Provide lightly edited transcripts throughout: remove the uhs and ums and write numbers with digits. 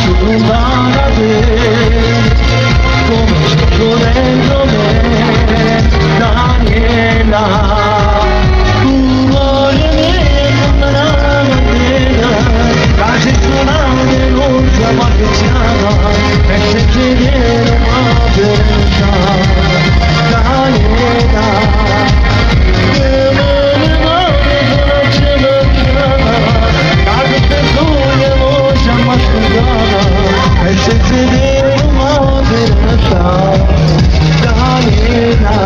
lontana come sotto dentro me, Daniela, tu vuoi me, non la mattina, casi suonate non si appassionava, e se ci viene una verità, Daniela. E se ti vedo una verità, Daniela.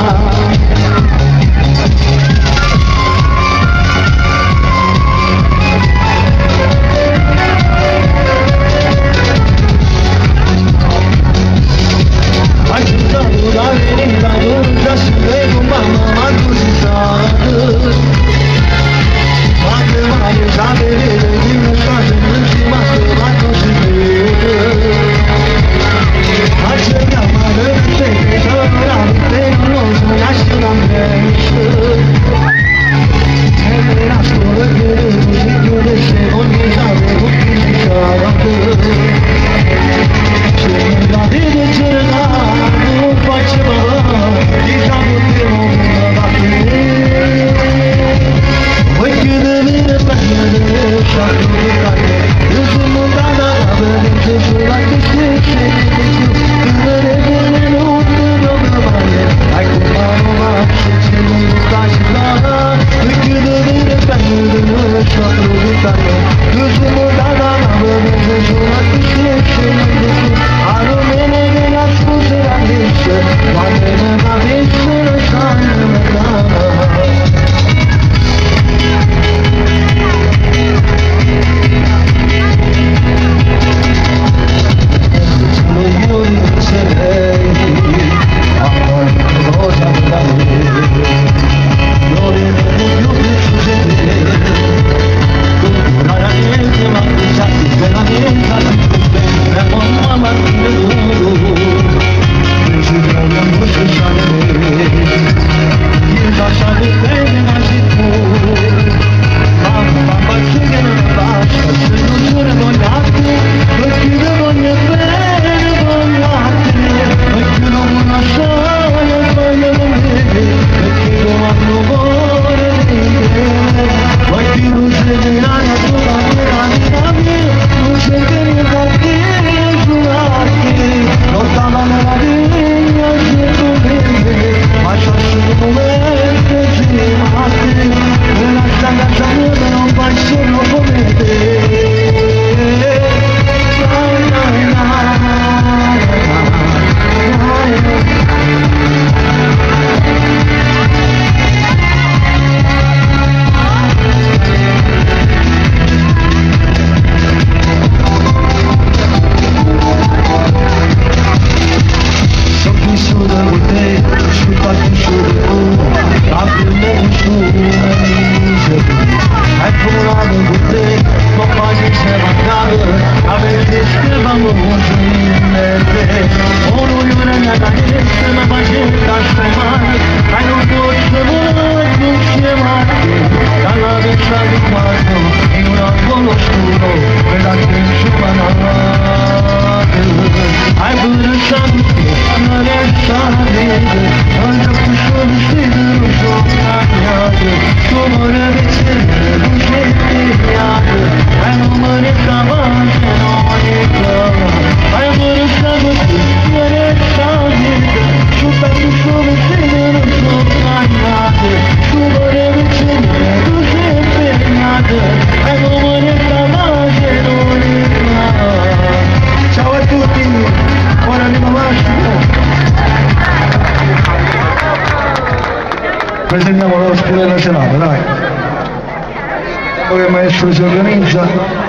Agitando la verità, non già si vede mamma così tardi. Ma che mai sapere di una cosa non si basta così vede. Ma c'è da male te, sarà te, non so lascio la mente. E la scuola che si chiude se ogni giorno tutti si chiamano. Se la vede c'era, non faceva, diciamo che non va bene. Voi chiudete bene, sciacquate, io sono lontana da vedere sulla che si vedere non dove vai, hai comprato ma se non stai là, voi chiudete bene, sciacquate, io sono lontana da vedere sulla che si a non me ne nascoste la vista, quando me la vista non sanno me la. Presentiamo lo stile nazionale, dai. Dopo che il maestro si organizza.